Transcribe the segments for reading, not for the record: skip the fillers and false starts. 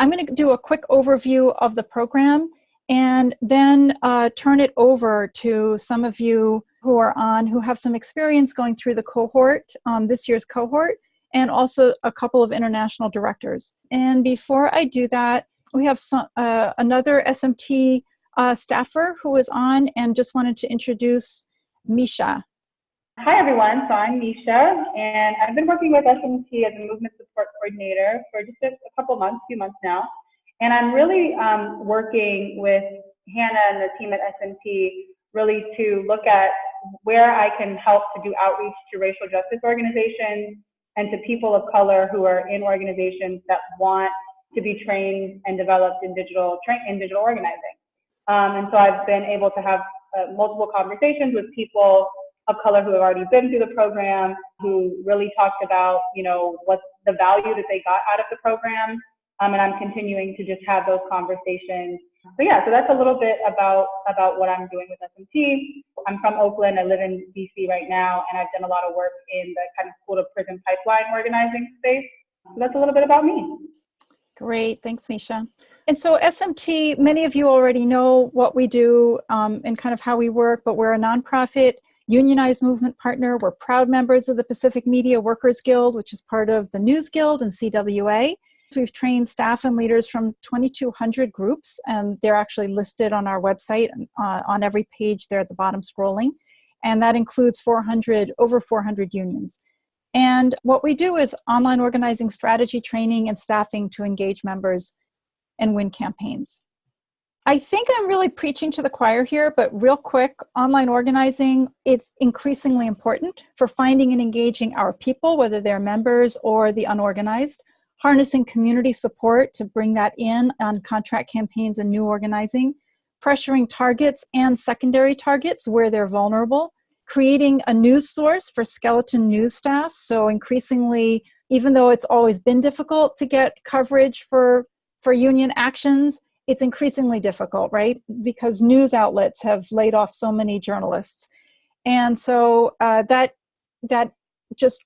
I'm going to do a quick overview of the program and then turn it over to some of you who are on, who have some experience going through the cohort, this year's cohort, and also a couple of international directors. And before I do that, we have another SMT staffer who is on and just wanted to introduce Misha. Hi everyone, so I'm Misha, and I've been working with SMT as a movement support coordinator for just a few months now. And I'm really working with Hannah and the team at SMT really to look at where I can help to do outreach to racial justice organizations and to people of color who are in organizations that want to be trained and developed in digital organizing. And so I've been able to have multiple conversations with people of color who have already been through the program, who really talked about, what's the value that they got out of the program. And I'm continuing to just have those conversations. So that's a little bit about what I'm doing with SMT. I'm from Oakland. I live in DC right now, and I've done a lot of work in the kind of school to prison pipeline organizing space. So that's a little bit about me. Great. Thanks, Misha. And so SMT, many of you already know what we do and kind of how we work, but we're a nonprofit unionized movement partner. We're proud members of the Pacific Media Workers Guild, which is part of the News Guild and CWA. So we've trained staff and leaders from 2,200 groups, and they're actually listed on our website on every page there at the bottom scrolling. And that includes over 400 unions. And what we do is online organizing strategy training and staffing to engage members and win campaigns. I think I'm really preaching to the choir here, but real quick, online organizing is increasingly important for finding and engaging our people, whether they're members or the unorganized, harnessing community support to bring that in on contract campaigns and new organizing, pressuring targets and secondary targets where they're vulnerable, creating a news source for skeleton news staff. So increasingly, even though it's always been difficult to get coverage for union actions, it's increasingly difficult, right? Because news outlets have laid off so many journalists. And so that just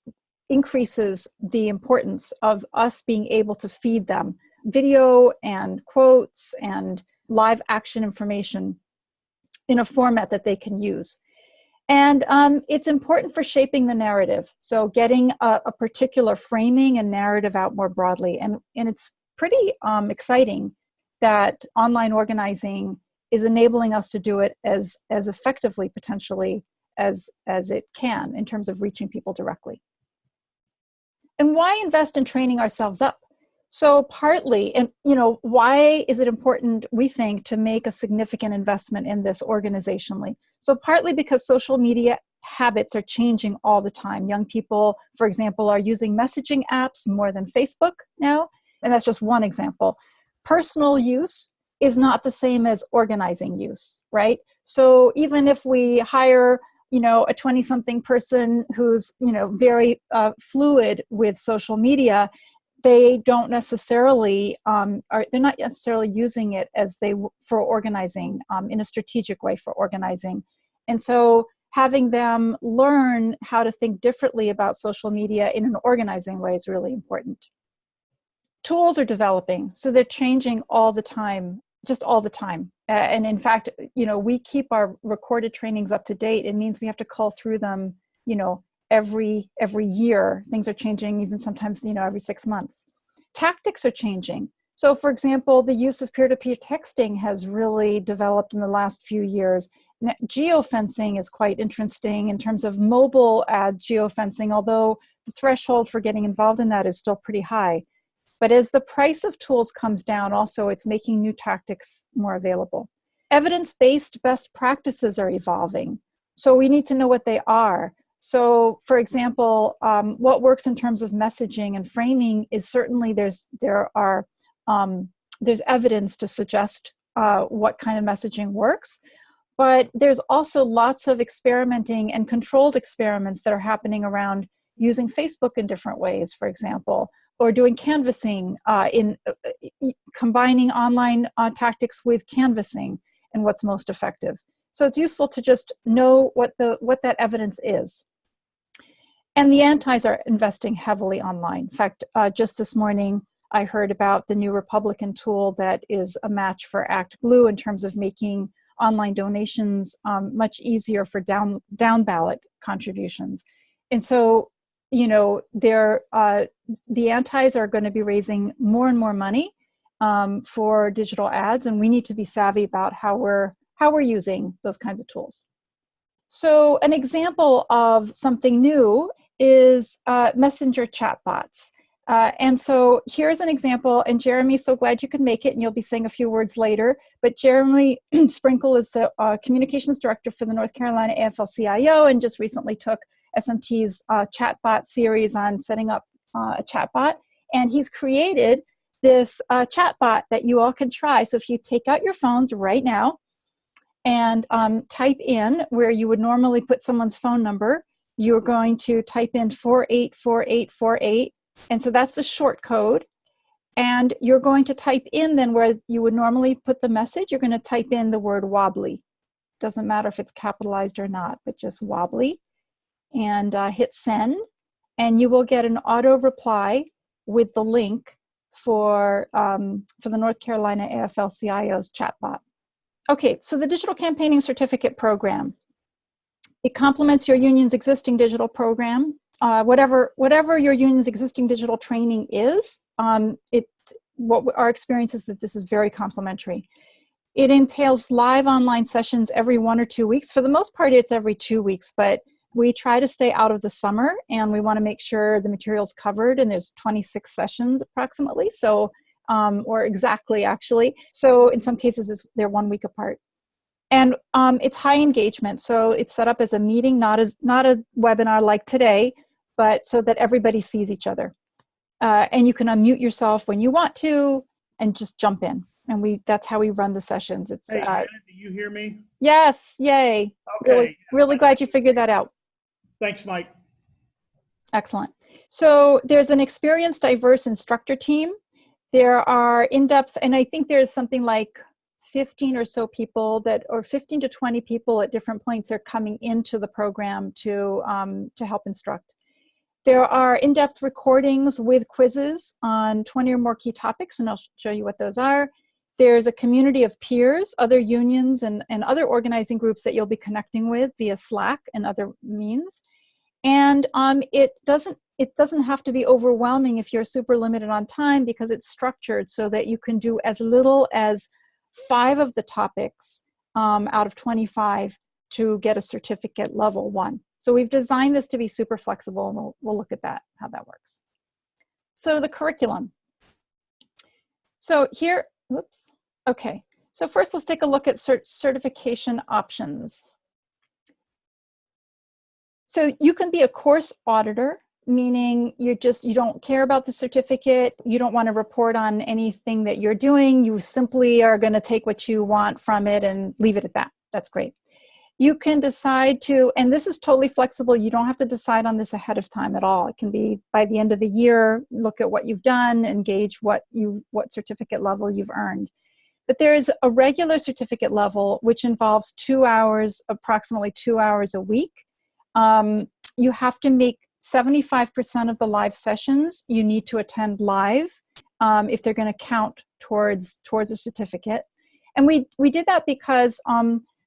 increases the importance of us being able to feed them video and quotes and live action information in a format that they can use. And it's important for shaping the narrative. So getting a particular framing and narrative out more broadly. And it's pretty exciting that online organizing is enabling us to do it as effectively, potentially, as it can in terms of reaching people directly. And why invest in training ourselves up? So partly, and why is it important, we think, to make a significant investment in this organizationally? So partly because social media habits are changing all the time. Young people, for example, are using messaging apps more than Facebook now, and that's just one example. Personal use is not the same as organizing use, right? So even if we hire a 20-something person who's, very fluid with social media, they don't necessarily, they're not necessarily using it for organizing in a strategic way for organizing. And so having them learn how to think differently about social media in an organizing way is really important. Tools are developing, so they're changing all the time, just all the time. And in fact, we keep our recorded trainings up to date. It means we have to call through them, every year. Things are changing, even sometimes, every 6 months. Tactics are changing. So for example, the use of peer-to-peer texting has really developed in the last few years. Geofencing is quite interesting in terms of mobile ad geofencing, although the threshold for getting involved in that is still pretty high. But as the price of tools comes down, also it's making new tactics more available. Evidence-based best practices are evolving. So we need to know what they are. So for example, what works in terms of messaging and framing is certainly there's evidence to suggest what kind of messaging works. But there's also lots of experimenting and controlled experiments that are happening around using Facebook in different ways, for example, or doing canvassing, combining online tactics with canvassing and what's most effective. So it's useful to just know what that evidence is. And the antis are investing heavily online. In fact, just this morning, I heard about the new Republican tool that is a match for Act Blue in terms of making online donations much easier for down ballot contributions. And so, you know, the antis are going to be raising more and more money for digital ads, and we need to be savvy about how we're using those kinds of tools. So an example of something new is messenger chatbots. And so here's an example, and Jeremy, so glad you could make it, and you'll be saying a few words later, but Jeremy Sprinkle is the communications director for the North Carolina AFL-CIO, and just recently took SMT's chatbot series on setting up a chatbot, and he's created this chatbot that you all can try. So if you take out your phones right now and type in where you would normally put someone's phone number, you're going to type in 484848, and so that's the short code. And you're going to type in then where you would normally put the message, you're going to type in the word wobbly. Doesn't matter if it's capitalized or not, but just wobbly. And hit send, and you will get an auto reply with the link for the North Carolina AFL-CIO's chatbot. Okay, so the Digital Campaigning Certificate Program. It complements your union's existing digital program. Whatever your union's existing digital training is, what our experience is that this is very complementary. It entails live online sessions every 1 or 2 weeks. For the most part, it's every 2 weeks, but we try to stay out of the summer, and we want to make sure the material's covered, and there's 26 sessions approximately, so, or exactly actually. So in some cases, they're 1 week apart. And it's high engagement, so it's set up as a meeting, not a webinar like today, but so that everybody sees each other. And you can unmute yourself when you want to, and just jump in. And that's how we run the sessions. It's hey, Janet, do you hear me? Yes, yay. Okay. Really glad you figured that out. Thanks, Mike. Excellent. So there's an experienced, diverse instructor team. There are in-depth, and I think there's something like 15 or so people or 15 to 20 people at different points are coming into the program to help instruct. There are in-depth recordings with quizzes on 20 or more key topics, and I'll show you what those are. There's a community of peers, other unions, and other organizing groups that you'll be connecting with via Slack and other means. And it doesn't have to be overwhelming if you're super limited on time, because it's structured so that you can do as little as 5 of the topics out of 25 to get a certificate level 1. So we've designed this to be super flexible, and we'll look at that, how that works. So the curriculum. So here, whoops, okay. So first let's take a look at certification options. So you can be a course auditor, meaning you don't care about the certificate, you don't want to report on anything that you're doing, you simply are going to take what you want from it and leave it at that. That's great. You can decide to, and this is totally flexible, you don't have to decide on this ahead of time at all. It can be by the end of the year, look at what you've done, engage what certificate level you've earned. But there's a regular certificate level, which involves 2 hours, approximately 2 hours a week. You have to make 75% of the live sessions you need to attend live if they're going to count towards a certificate. And we did that because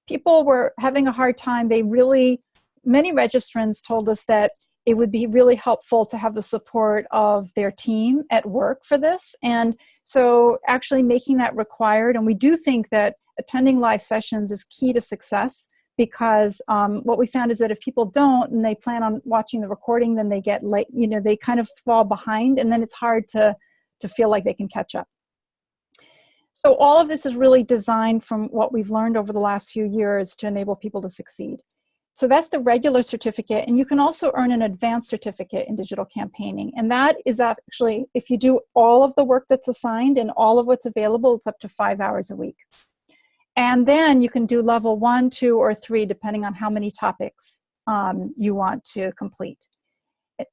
people were having a hard time. Many registrants told us that it would be really helpful to have the support of their team at work for this. And so actually making that required, and we do think that attending live sessions is key to success, because what we found is that if people don't and they plan on watching the recording, then they get late, they kind of fall behind, and then it's hard to feel like they can catch up. So all of this is really designed from what we've learned over the last few years to enable people to succeed. So that's the regular certificate, and you can also earn an advanced certificate in digital campaigning. And that is actually, if you do all of the work that's assigned and all of what's available, it's up to 5 hours a week. And then you can do level 1, 2, or 3, depending on how many topics you want to complete.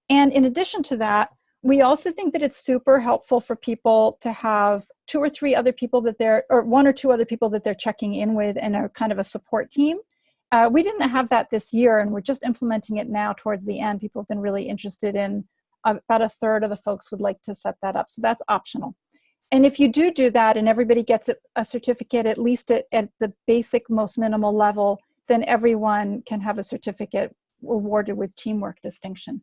And in addition to that, we also think that it's super helpful for people to have 2 or 3 other people or 1 or 2 other people that they're checking in with, and are kind of a support team. We didn't have that this year, and we're just implementing it now towards the end. People have been really interested in about a third of the folks would like to set that up. So that's optional. And if you do that and everybody gets a certificate, at least at the basic, most minimal level, then everyone can have a certificate awarded with teamwork distinction.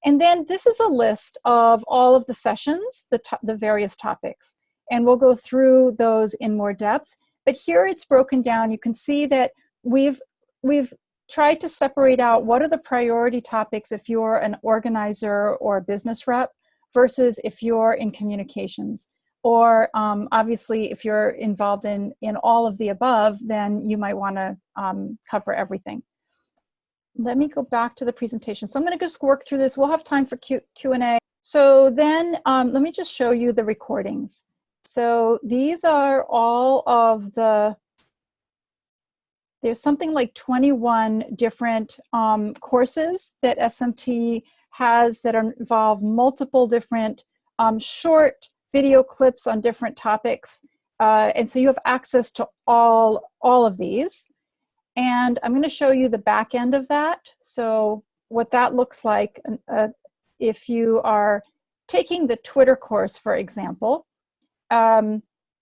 And then this is a list of all of the sessions, the various topics. And we'll go through those in more depth. But here it's broken down. You can see that we've tried to separate out what are the priority topics if you're an organizer or a business rep versus if you're in communications. Or obviously, if you're involved in all of the above, then you might want to cover everything. Let me go back to the presentation. So I'm going to just work through this. We'll have time for Q&A. So then let me just show you the recordings. So these are all of there's something like 21 different courses that SMT has that involve multiple different short video clips on different topics. And so you have access to all of these. And I'm going to show you the back end of that. So what that looks like if you are taking the Twitter course, for example,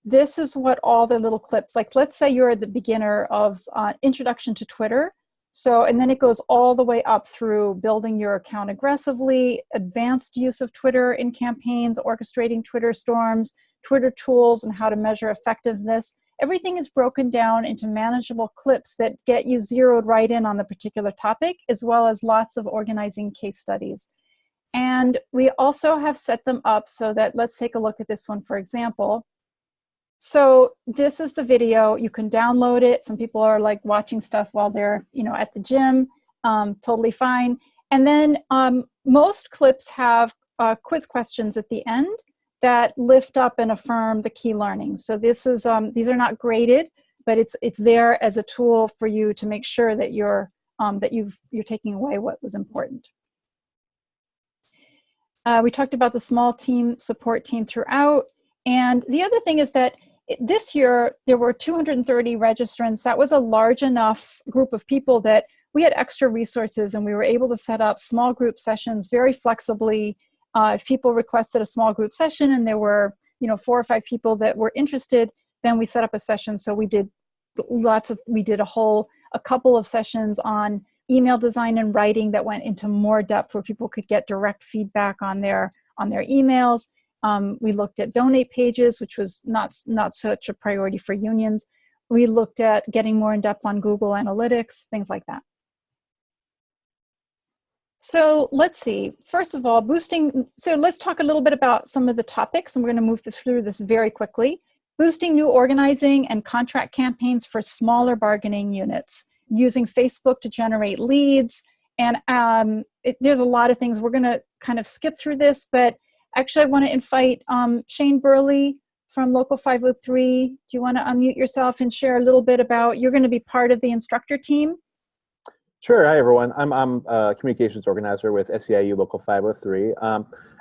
this is what all the little clips, like let's say you're the beginner of introduction to Twitter. So, and then it goes all the way up through building your account aggressively, advanced use of Twitter in campaigns, orchestrating Twitter storms, Twitter tools, and how to measure effectiveness. Everything is broken down into manageable clips that get you zeroed right in on the particular topic, as well as lots of organizing case studies. And we also have set them up so that, let's take a look at this one, for example. So this is the video. You can download it. Some people are like watching stuff while they're, at the gym. Totally fine. And then most clips have quiz questions at the end that lift up and affirm the key learnings. So this is these are not graded, but it's there as a tool for you to make sure that you're taking away what was important. We talked about the small team support team throughout. And the other thing is that this year, there were 230 registrants. That was a large enough group of people that we had extra resources and we were able to set up small group sessions very flexibly. If people requested a small group session and there were 4 or 5 people that were interested, then we set up a session. So we did a couple of sessions on email design and writing that went into more depth where people could get direct feedback on their emails. We looked at donate pages, which was not such a priority for unions. We looked at getting more in depth on Google Analytics, things like that. So let's see. First of all, boosting. So let's talk a little bit about some of the topics, and we're going to move through this very quickly. Boosting new organizing and contract campaigns for smaller bargaining units, using Facebook to generate leads. And there's a lot of things. We're going to kind of skip through this, but actually I want to invite Shane Burley from Local 503. Do you want to unmute yourself and share a little bit about, you're going to be part of the instructor team? Sure. Hi, everyone. I'm a communications organizer with SEIU Local 503.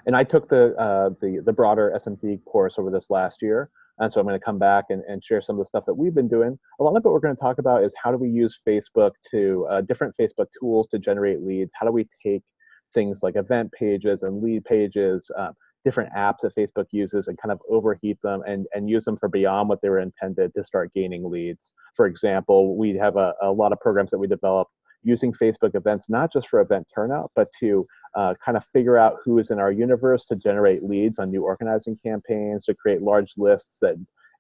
And I took the broader SMT course over this last year. And so I'm going to come back and share some of the stuff that we've been doing. A lot of what we're going to talk about is how do we use Facebook to different Facebook tools to generate leads? How do we take things like event pages and lead pages, different apps that Facebook uses, and kind of overheat them and use them for beyond what they were intended to start gaining leads. For example, we have a lot of programs that we developed using Facebook events, not just for event turnout, but to kind of figure out who is in our universe to generate leads on new organizing campaigns, to create large lists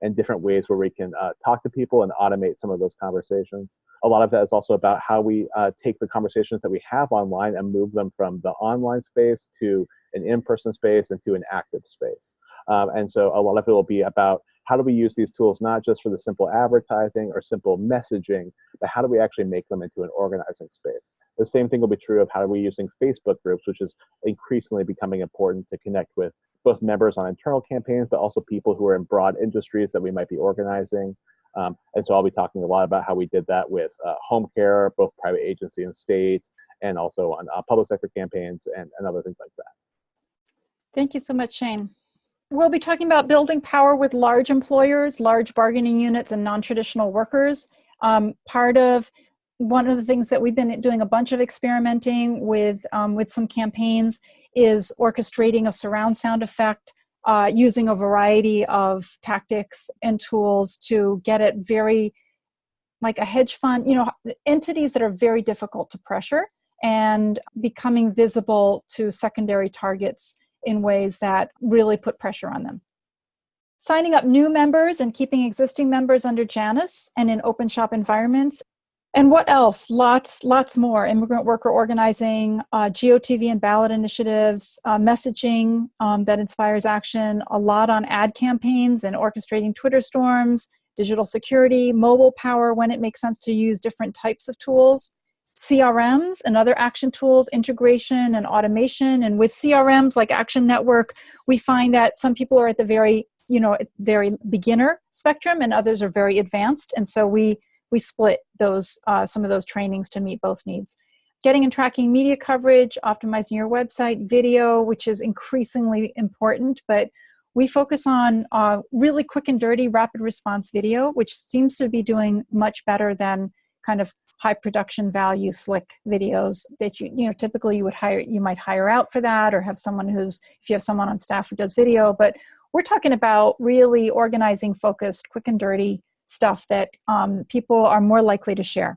and different ways where we can talk to people and automate some of those conversations. A lot of that is also about how we take the conversations that we have online and move them from the online space to an in-person space and to an active space. And so a lot of it will be about how do we use these tools not just for the simple advertising or simple messaging, but how do we actually make them into an organizing space? The same thing will be true of how are we using Facebook groups, which is increasingly becoming important to connect with both members on internal campaigns, but also people who are in broad industries that we might be organizing. And so I'll be talking a lot about how we did that with home care, both private agency and state, and also on public sector campaigns and other things like that. Thank you so much, Shane. We'll be talking about building power with large employers, large bargaining units, and non-traditional workers. Part of one of the things that we've been doing a bunch of experimenting with some campaigns is orchestrating a surround sound effect using a variety of tactics and tools to get it very, like a hedge fund, entities that are very difficult to pressure and becoming visible to secondary targets in ways that really put pressure on them. Signing up new members and keeping existing members under Janus and in open shop environments. And what else? Lots more. Immigrant worker organizing, GOTV and ballot initiatives, messaging that inspires action, a lot on ad campaigns and orchestrating Twitter storms, digital security, mobile power when it makes sense to use different types of tools, CRMs and other action tools, integration and automation. And with CRMs like Action Network, we find that some people are at the very beginner spectrum and others are very advanced. And so we split those some of those trainings to meet both needs. Getting and tracking media coverage, optimizing your website, video, which is increasingly important, but we focus on really quick and dirty rapid response video, which seems to be doing much better than kind of high production value slick videos that typically you might hire out for that, or have someone if you have someone on staff who does video. But we're talking about really organizing, focused, quick and dirty stuff that people are more likely to share.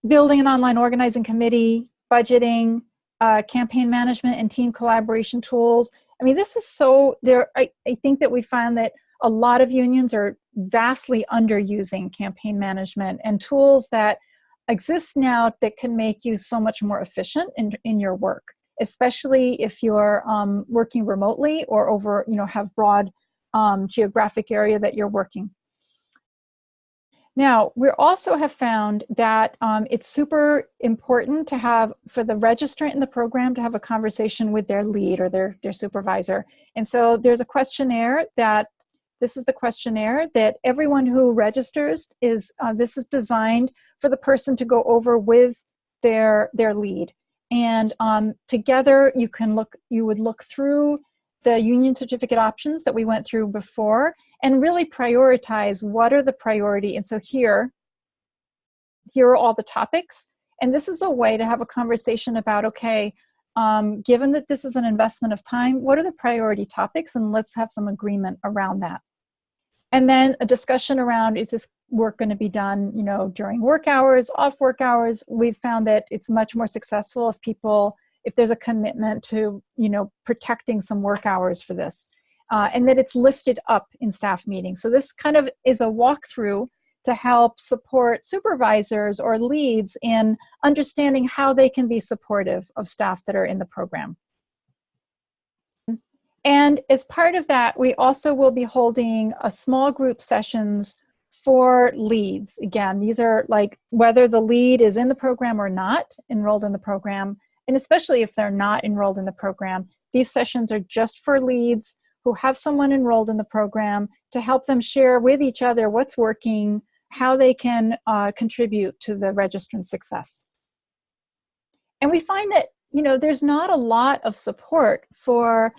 Building an online organizing committee, budgeting, campaign management, and team collaboration tools. I mean, this is so there. I think that we found that a lot of unions are vastly underusing campaign management and tools that exist now that can make you so much more efficient in your work, especially if you're working remotely or over, have broad geographic area that you're working. Now, we also have found that it's super important to have, for the registrant in the program, to have a conversation with their lead or their supervisor. And so there's a questionnaire this is the questionnaire that everyone who registers this is designed for the person to go over with their lead. And together you would look through the union certificate options that we went through before and really prioritize what are the priority. And so here are all the topics. And this is a way to have a conversation about, okay, given that this is an investment of time, what are the priority topics? And let's have some agreement around that. And then a discussion around, is this work going to be done, during work hours, off work hours? We've found that it's much more successful if there's a commitment to, protecting some work hours for this, and that it's lifted up in staff meetings. So this kind of is a walkthrough to help support supervisors or leads in understanding how they can be supportive of staff that are in the program. And as part of that, we also will be holding a small group sessions for leads. Again, these are like whether the lead is in the program or not enrolled in the program. And especially if they're not enrolled in the program, these sessions are just for leads who have someone enrolled in the program to help them share with each other what's working, how they can contribute to the registrant success. And we find that, there's not a lot of support for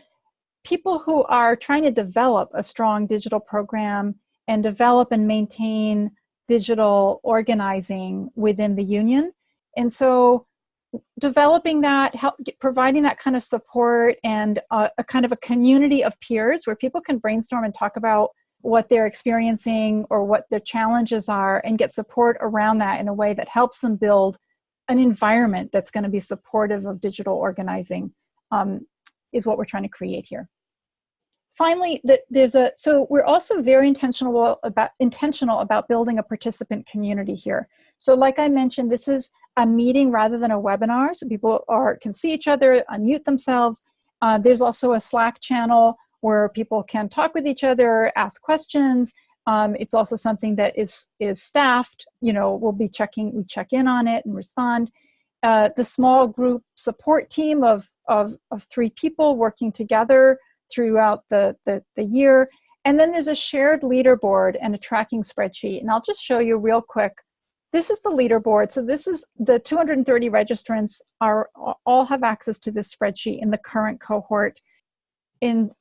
people who are trying to develop a strong digital program and develop and maintain digital organizing within the union. And so developing that, providing that kind of support and a kind of a community of peers where people can brainstorm and talk about what they're experiencing or what their challenges are and get support around that in a way that helps them build an environment that's going to be supportive of digital organizing is what we're trying to create here. Finally, so we're also very intentional about building a participant community here. So like I mentioned, this is a meeting rather than a webinar, so people can see each other, unmute themselves. There's also a Slack channel where people can talk with each other, ask questions. It's also something that is staffed. We check in on it and respond. The small group support team of 3 people working together throughout the year. And then there's a shared leaderboard and a tracking spreadsheet. And I'll just show you real quick. This is the leaderboard. So this is the 230 registrants all have access to this spreadsheet in the current cohort. In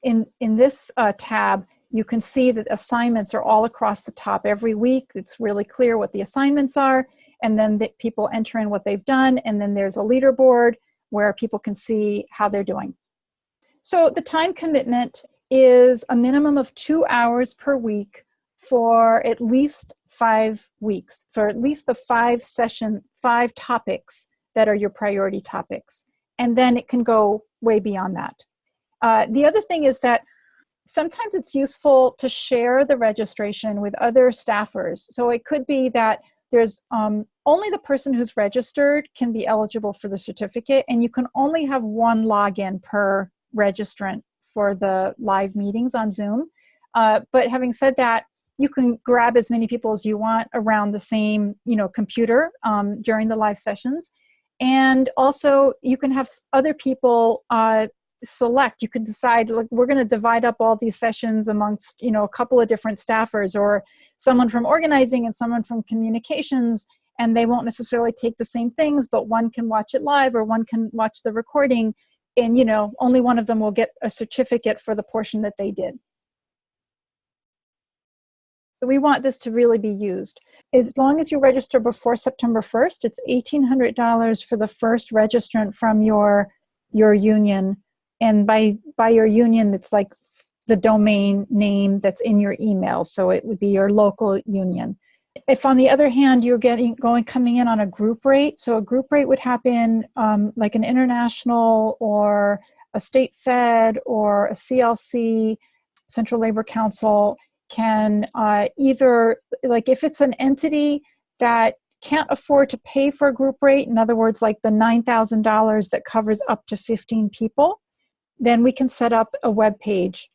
this tab, You can see that assignments are all across the top every week. It's really clear what the assignments are, and then the people enter in what they've done, and then there's a leaderboard where people can see how they're doing. So the time commitment is a minimum of 2 hours per week for at least 5 weeks, for at least the 5 topics that are your priority topics. And then it can go way beyond that. The other thing is that sometimes it's useful to share the registration with other staffers. So it could be that there's only the person who's registered can be eligible for the certificate, and you can only have one login per registrant for the live meetings on Zoom. But having said that, you can grab as many people as you want around the same, computer during the live sessions. And also you can have other people select. You can decide, like, we're going to divide up all these sessions amongst, a couple of different staffers, or someone from organizing and someone from communications, and they won't necessarily take the same things, but one can watch it live or one can watch the recording, and, only one of them will get a certificate for the portion that they did. We want this to really be used. As long as you register before September 1st, it's $1,800 for the first registrant from your union. And by your union, it's like the domain name that's in your email. So it would be your local union. If, on the other hand, you're coming in on a group rate, so a group rate would happen like an international or a state fed or a CLC, Central Labor Council, can either, like, if it's an entity that can't afford to pay for a group rate, in other words, like the $9,000 that covers up to 15 people, then we can set up a web page.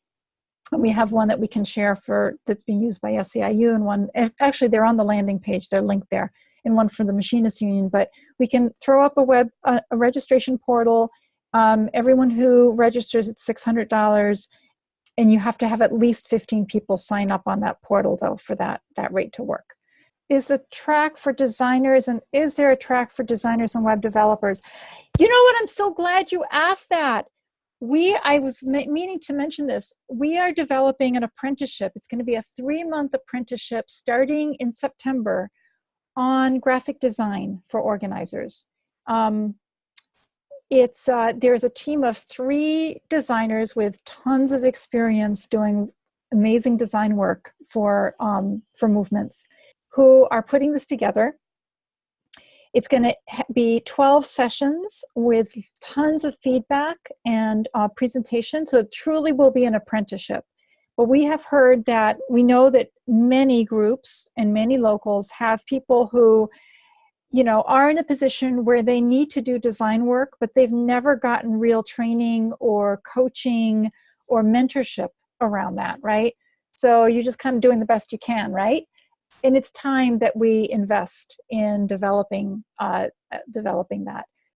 We have one that we can share that's being used by SEIU, and one, actually they're on the landing page, they're linked there, and one for the Machinists Union. But we can throw up a registration portal. Everyone who registers, it's $600, and you have to have at least 15 people sign up on that portal, though, for that rate to work. Is the track for designers, and is there a track for designers and web developers? You know what? I'm so glad you asked that. I was meaning to mention this. We are developing an apprenticeship. It's going to be a 3-month apprenticeship starting in September on graphic design for organizers. There's a team of 3 designers with tons of experience doing amazing design work for movements, who are putting this together. It's going to be 12 sessions with tons of feedback and presentation. So it truly will be an apprenticeship. But we know that many groups and many locals have people who, are in a position where they need to do design work, but they've never gotten real training or coaching or mentorship around that, right? So you're just kind of doing the best you can, right? And it's time that we invest in developing that.